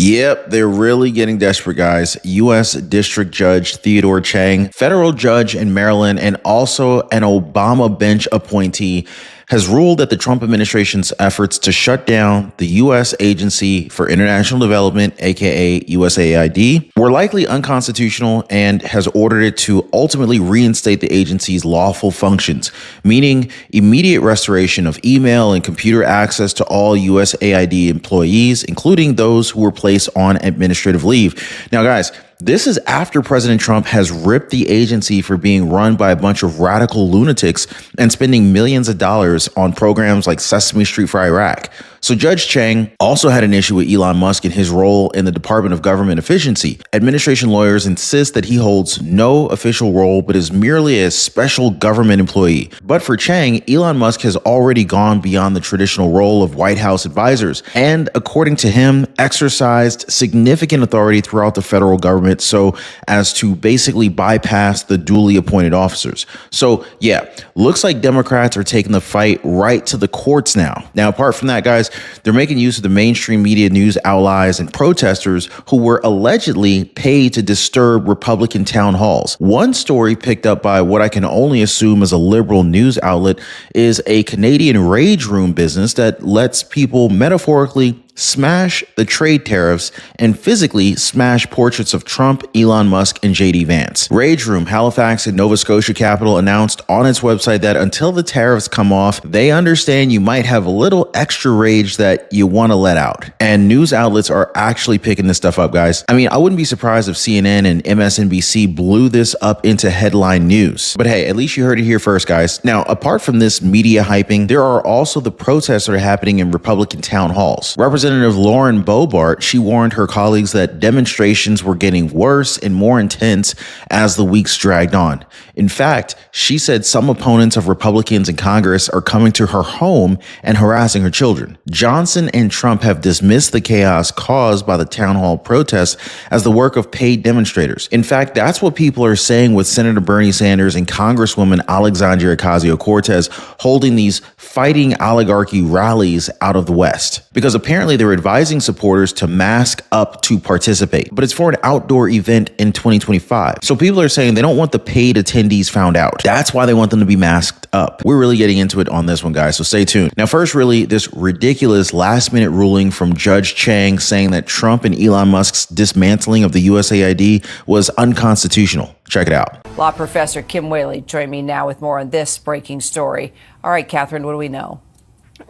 Yep, they're really getting desperate, guys. U.S. District Judge Theodore Chang, federal judge in Maryland, and also an Obama bench appointee, has ruled that the Trump administration's efforts to shut down the U.S. Agency for International Development, aka USAID, were likely unconstitutional and has ordered it to ultimately reinstate the agency's lawful functions, meaning immediate restoration of email and computer access to all USAID employees, including those who were placed on administrative leave. Now, guys, this is after President Trump has ripped the agency for being run by a bunch of radical lunatics and spending millions of dollars on programs like Sesame Street for Iraq. So Judge Chang also had an issue with Elon Musk and his role in the Department of Government Efficiency. Administration lawyers insist that he holds no official role but is merely a special government employee. But for Chang, Elon Musk has already gone beyond the traditional role of White House advisors and, according to him, exercised significant authority throughout the federal government so as to basically bypass the duly appointed officers. So yeah, looks like Democrats are taking the fight right to the courts now. Now, apart from that, guys, they're making use of the mainstream media news allies and protesters who were allegedly paid to disturb Republican town halls. One story picked up by what I can only assume is a liberal news outlet is a Canadian rage room business that lets people metaphorically smash the trade tariffs and physically smash portraits of Trump, Elon Musk, and JD Vance. Rage Room, Halifax and Nova Scotia capital, announced on its website that until the tariffs come off, they understand you might have a little extra rage that you want to let out. And news outlets are actually picking this stuff up, guys. I mean, I wouldn't be surprised if CNN and MSNBC blew this up into headline news. But hey, at least you heard it here first, guys. Now, apart from this media hyping, there are also the protests that are happening in Republican town halls. Representative Lauren Boebert, she warned her colleagues that demonstrations were getting worse and more intense as the weeks dragged on. In fact, she said some opponents of Republicans in Congress are coming to her home and harassing her children. Johnson and Trump have dismissed the chaos caused by the town hall protests as the work of paid demonstrators. In fact, that's what people are saying with Senator Bernie Sanders and Congresswoman Alexandria Ocasio-Cortez holding these fighting oligarchy rallies out of the West. Because apparently they're advising supporters to mask up to participate, but it's for an outdoor event in 2025. So people are saying they don't want the paid attendees found out. That's why they want them to be masked up. We're really getting into it on this one, guys, so stay tuned. Now, first, really, this ridiculous last-minute ruling from Judge Chang saying that Trump and Elon Musk's dismantling of the USAID was unconstitutional. Check it out. Law professor Kim Whaley joined me now with more on this breaking story. All right, Catherine, what do we know?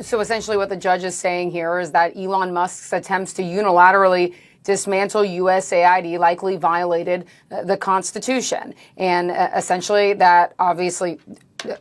So essentially what the judge is saying here is that Elon Musk's attempts to unilaterally dismantle USAID likely violated the Constitution. And essentially that obviously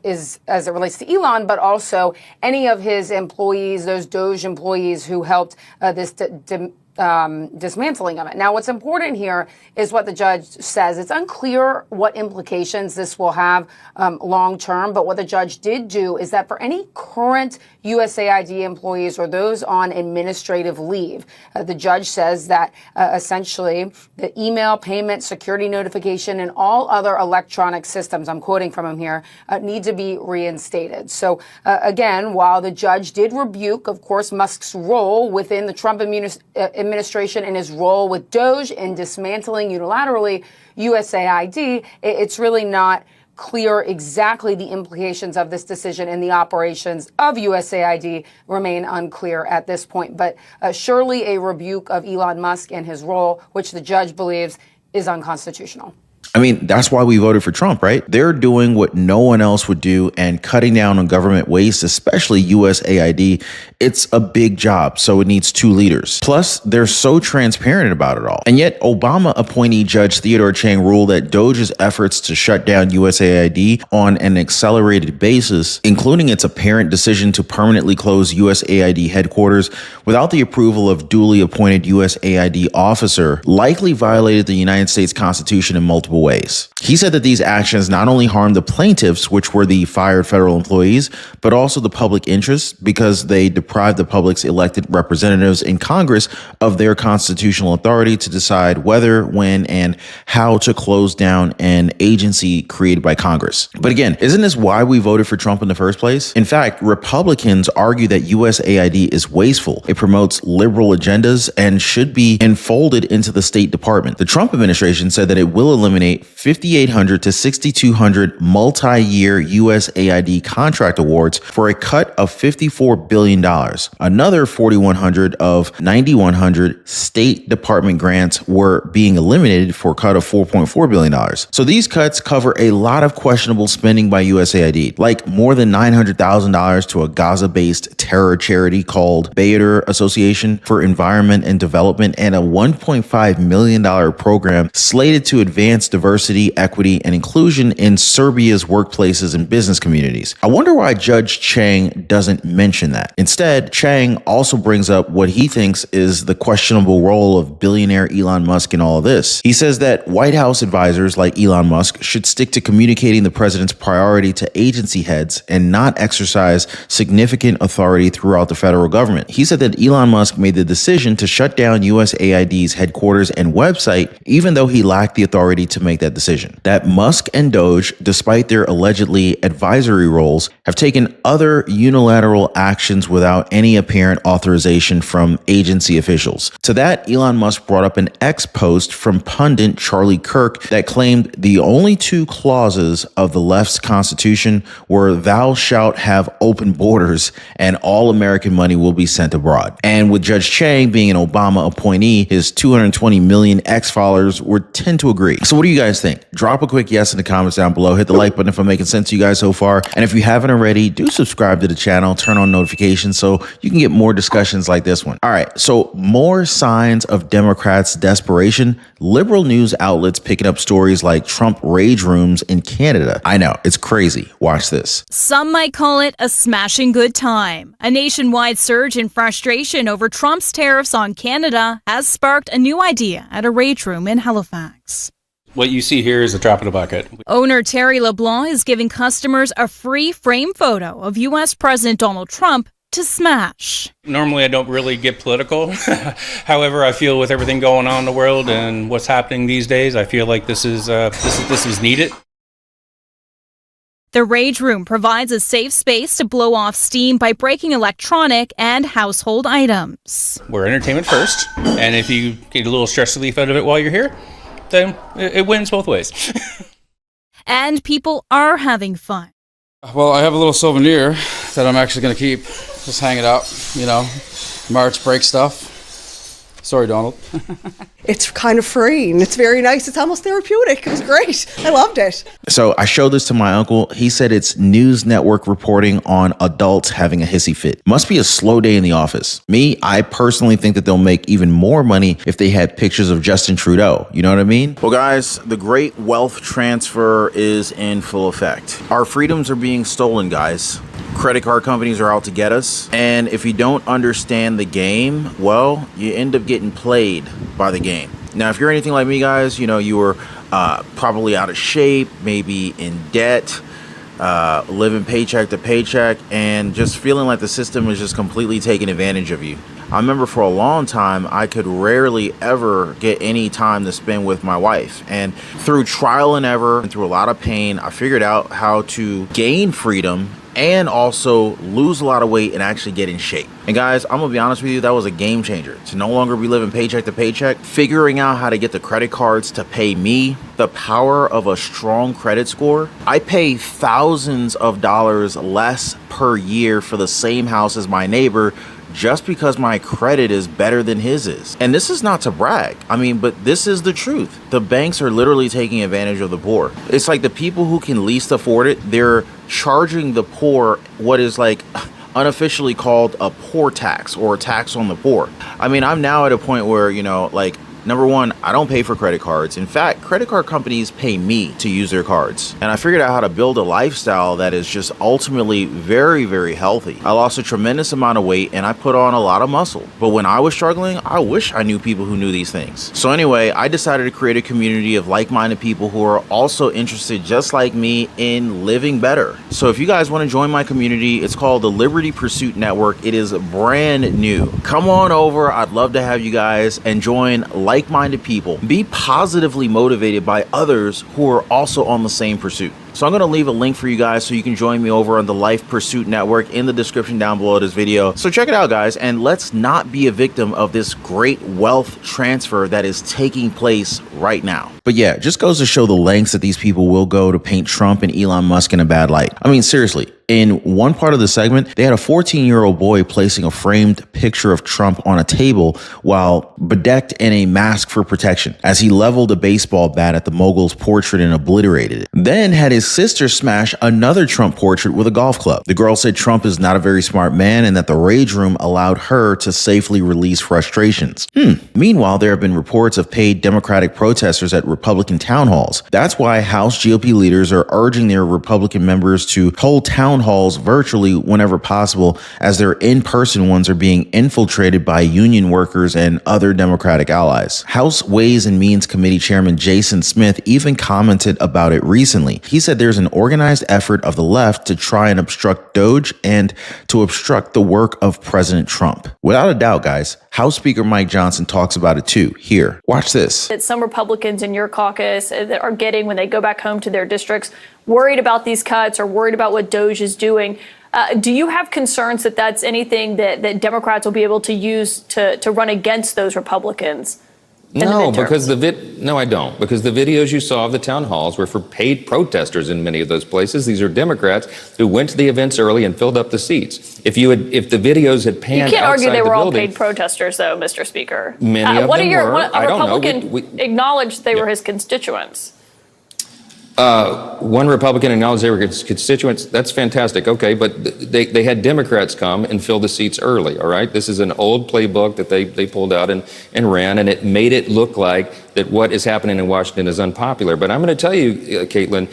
is as it relates to Elon, but also any of his employees, those Doge employees who helped this dismantling of it. Now, what's important here is what the judge says. It's unclear what implications this will have long term, but what the judge did do is that for any current USAID employees or those on administrative leave, the judge says that essentially the email, payment, security notification, and all other electronic systems, I'm quoting from him here, need to be reinstated. So again, while the judge did rebuke, of course, Musk's role within the Trump administration and his role with Doge in dismantling unilaterally USAID, it's really not clear exactly the implications of this decision, and the operations of USAID remain unclear at this point. But surely a rebuke of Elon Musk and his role, which the judge believes is unconstitutional. I mean, that's why we voted for Trump, right? They're doing what no one else would do and cutting down on government waste, especially USAID. It's a big job, so it needs two leaders. Plus, they're so transparent about it all. And yet, Obama appointee Judge Theodore Chang ruled that Doge's efforts to shut down USAID on an accelerated basis, including its apparent decision to permanently close USAID headquarters without the approval of duly appointed USAID officer, likely violated the United States Constitution in multiple ways. He said that these actions not only harmed the plaintiffs, which were the fired federal employees, but also the public interest because they deprived the public's elected representatives in Congress of their constitutional authority to decide whether, when, and how to close down an agency created by Congress. But again, isn't this why we voted for Trump in the first place? In fact, Republicans argue that USAID is wasteful. It promotes liberal agendas and should be enfolded into the State Department. The Trump administration said that it will eliminate 5,800 to 6,200 multi-year USAID contract awards for a cut of $54 billion. Another 4,100 of 9,100 State Department grants were being eliminated for a cut of $4.4 billion. So these cuts cover a lot of questionable spending by USAID, like more than $900,000 to a Gaza-based terror charity called BOEBERT'S Association for Environment and Development, and a $1.5 million program slated to advance diversity, equity, and inclusion in Serbia's workplaces and business communities. I wonder why Judge Chang doesn't mention that. Instead, Chang also brings up what he thinks is the questionable role of billionaire Elon Musk in all of this. He says that White House advisors like Elon Musk should stick to communicating the president's priority to agency heads and not exercise significant authority throughout the federal government. He said that Elon Musk made the decision to shut down USAID's headquarters and website, even though he lacked the authority to make that decision. That Musk and Doge, despite their allegedly advisory roles, have taken other unilateral actions without any apparent authorization from agency officials. To that, Elon Musk brought up an X post from pundit Charlie Kirk that claimed the only two clauses of the left's constitution were "thou shalt have open borders" and "all American money will be sent abroad." And with Judge Chang being an Obama appointee, his 220 million X followers would tend to agree. So what do you guys think? Drop a quick yes in the comments down below. Hit the like button if I'm making sense to you guys so far. And if you haven't already, do subscribe to the channel, turn on notifications so you can get more discussions like this one. All right, so more signs of Democrats' desperation. Liberal news outlets picking up stories like Trump rage rooms in Canada. I know, it's crazy. Watch this. Some might call it a smashing good time. A nationwide surge in frustration over Trump's tariffs on Canada has sparked a new idea at a rage room in Halifax. What you see here is a drop in a bucket. Owner Terry LeBlanc is giving customers a free frame photo of U.S. President Donald Trump to smash. Normally, I don't really get political. However, I feel with everything going on in the world and what's happening these days, I feel like this is needed. The Rage Room provides a safe space to blow off steam by breaking electronic and household items. We're entertainment first, and if you get a little stress relief out of it while you're here, then it wins both ways. And people are having fun. Well, I have a little souvenir that I'm actually going to keep. Just hang it up, you know, March break stuff. Sorry, Donald. It's kind of freeing. It's very nice. It's almost therapeutic. It was great. I loved it. So I showed this to my uncle. He said it's news network reporting on adults having a hissy fit. Must be a slow day in the office. Me, I personally think that they'll make even more money if they had pictures of Justin Trudeau. You know what I mean? Well, guys, the great wealth transfer is in full effect. Our freedoms are being stolen, guys. Credit card companies are out to get us. And if you don't understand the game, well, you end up getting played by the game. Now, if you're anything like me, guys, you know, you were probably out of shape, maybe in debt, living paycheck to paycheck, and just feeling like the system is just completely taking advantage of you. I remember for a long time, I could rarely ever get any time to spend with my wife. And through trial and error and through a lot of pain, I figured out how to gain freedom and also lose a lot of weight and actually get in shape. And guys, I'm gonna be honest with you, that was a game changer. To no longer be living paycheck to paycheck, figuring out how to get the credit cards to pay me, the power of a strong credit score. I pay thousands of dollars less per year for the same house as my neighbor just because my credit is better than his is. And this is not to brag. I mean, but this is the truth. The banks are literally taking advantage of the poor. It's like the people who can least afford it, they're charging the poor what is like unofficially called a poor tax or a tax on the poor. I mean, I'm now at a point where, you know, like Number one, I don't pay for credit cards. In fact, credit card companies pay me to use their cards. And I figured out how to build a lifestyle that is just ultimately very, very healthy. I lost a tremendous amount of weight and I put on a lot of muscle. But when I was struggling, I wish I knew people who knew these things. So anyway, I decided to create a community of like-minded people who are also interested, just like me, in living better. So if you guys want to join my community, it's called the Liberty Pursuit Network. It is brand new. Come on over. I'd love to have you guys and join like-minded people. Be positively motivated by others who are also on the same pursuit. So I'm going to leave a link for you guys so you can join me over on the Life Pursuit Network in the description down below this video. So check it out, guys, and let's not be a victim of this great wealth transfer that is taking place right now. But yeah, it just goes to show the lengths that these people will go to paint Trump and Elon Musk in a bad light. I mean, seriously. In one part of the segment, they had a 14-year-old boy placing a framed picture of Trump on a table while bedecked in a mask for protection as he leveled a baseball bat at the mogul's portrait and obliterated it. Then had his sister smash another Trump portrait with a golf club. The girl said Trump is not a very smart man and that the rage room allowed her to safely release frustrations. Meanwhile, there have been reports of paid Democratic protesters at Republican town halls. That's why House GOP leaders are urging their Republican members to hold town halls virtually whenever possible, as their in-person ones are being infiltrated by union workers and other Democratic allies. House Ways and Means Committee Chairman Jason Smith even commented about it recently. He said there's an organized effort of the left to try and obstruct Doge and to obstruct the work of President Trump. Without a doubt, guys, House Speaker Mike Johnson talks about it too. Here, watch this. That some Republicans in your caucus that are getting when they go back home to their districts, worried about these cuts or worried about what Doge is doing. Do you have concerns that that's anything that Democrats will be able to use to run against those Republicans? No, because no, I don't. Because the videos you saw of the town halls were for paid protesters in many of those places. These are Democrats who went to the events early and filled up the seats. If the videos had panned outside the building, you can't argue they were all paid protesters, though, Mr. Speaker. Many of them were. A Republican acknowledged they were his constituents. One Republican acknowledged they were his constituents. That's fantastic. Okay, but they had Democrats come and fill the seats early, all right? This is an old playbook that they pulled out and ran, and it made it look like that what is happening in Washington is unpopular. But I'm going to tell you, Caitlin,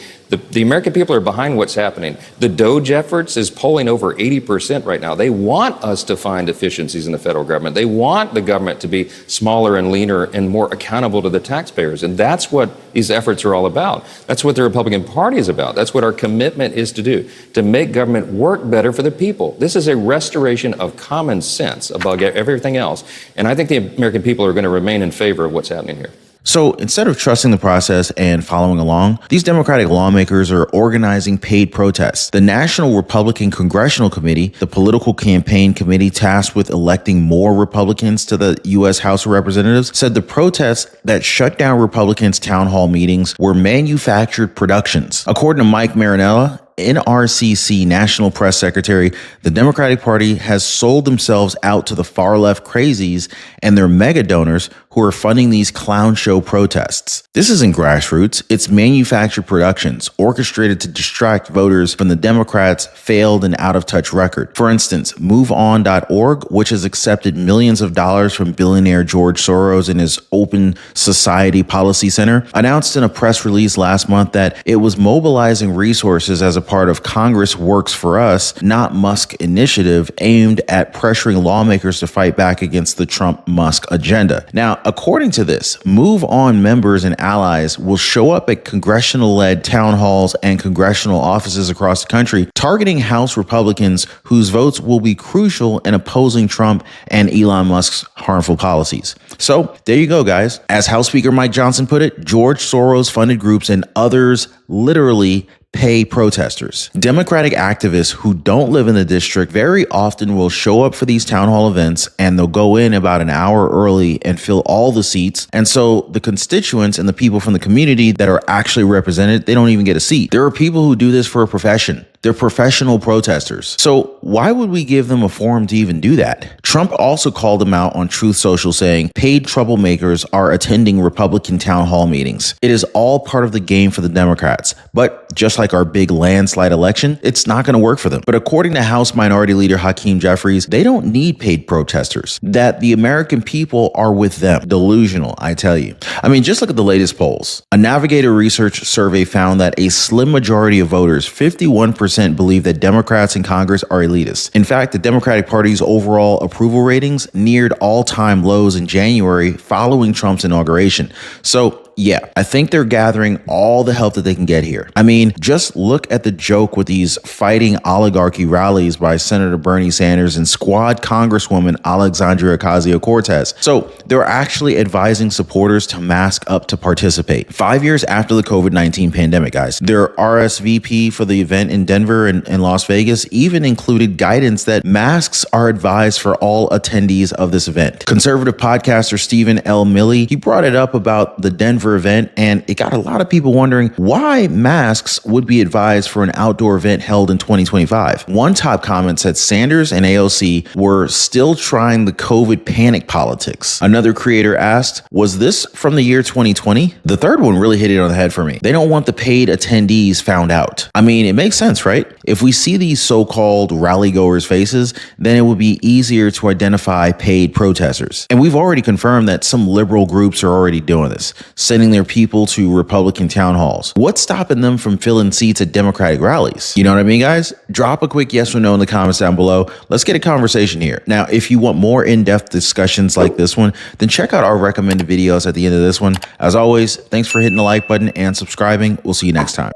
the American people are behind what's happening. The Doge efforts is polling over 80% right now. They want us to find efficiencies in the federal government. They want the government to be smaller and leaner and more accountable to the taxpayers. And that's what these efforts are all about. That's what the Republican Party is about. That's what our commitment is to do, to make government work better for the people. This is a restoration of common sense above everything else. And I think the American people are going to remain in favor of what's happening here. So instead of trusting the process and following along, these Democratic lawmakers are organizing paid protests. The National Republican Congressional Committee, the political campaign committee tasked with electing more Republicans to the U.S. House of Representatives, said the protests that shut down Republicans' town hall meetings were manufactured productions. According to Mike Marinella, NRCC National Press Secretary, the Democratic Party has sold themselves out to the far-left crazies and their mega donors who are funding these clown show protests. This isn't grassroots, it's manufactured productions orchestrated to distract voters from the Democrats' failed and out-of-touch record. For instance, MoveOn.org, which has accepted millions of dollars from billionaire George Soros and his Open Society Policy Center, announced in a press release last month that it was mobilizing resources as a part of Congress Works for Us, Not Musk initiative aimed at pressuring lawmakers to fight back against the Trump-Musk agenda. Now, according to this, Move On members and allies will show up at congressional-led town halls and congressional offices across the country, targeting House Republicans whose votes will be crucial in opposing Trump and Elon Musk's harmful policies. So there you go, guys. As House Speaker Mike Johnson put it, George Soros-funded groups and others literally pay protesters. Democratic activists who don't live in the district very often will show up for these town hall events, and they'll go in about an hour early and fill all the seats. And so the constituents and the people from the community that are actually represented, they don't even get a seat. There are people who do this for a profession. They're professional protesters. So why would we give them a forum to even do that? Trump also called them out on Truth Social, saying paid troublemakers are attending Republican town hall meetings. It is all part of the game for the Democrats. But just like our big landslide election, it's not going to work for them. But according to House Minority Leader Hakeem Jeffries, they don't need paid protesters, that the American people are with them. Delusional, I tell you. I mean, just look at the latest polls. A Navigator research survey found that a slim majority of voters, 51%, believe that Democrats in Congress are elitists. In fact, the Democratic Party's overall approval ratings neared all-time lows in January following Trump's inauguration. So yeah, I think they're gathering all the help that they can get here. I mean, just look at the joke with these fighting oligarchy rallies by Senator Bernie Sanders and squad Congresswoman Alexandria Ocasio-Cortez. So they're actually advising supporters to mask up to participate. 5 years after the COVID-19 pandemic, guys, their RSVP for the event in Denver and Las Vegas even included guidance that masks are advised for all attendees of this event. Conservative podcaster Stephen L. Milley, he brought it up about the Denver event, and it got a lot of people wondering why masks would be advised for an outdoor event held in 2025. One top comment said Sanders and AOC were still trying the COVID panic politics. Another creator asked, was this from the year 2020? The third one really hit it on the head for me. They don't want the paid attendees found out. I mean, it makes sense, right? If we see these so-called rally goers' faces, then it would be easier to identify paid protesters. And we've already confirmed that some liberal groups are already doing this, sending their people to Republican town halls. What's stopping them from filling seats at Democratic rallies? You know what I mean, guys? Drop a quick yes or no in the comments down below. Let's get a conversation here. Now, if you want more in-depth discussions like this one, then check out our recommended videos at the end of this one. As always, thanks for hitting the like button and subscribing. We'll see you next time.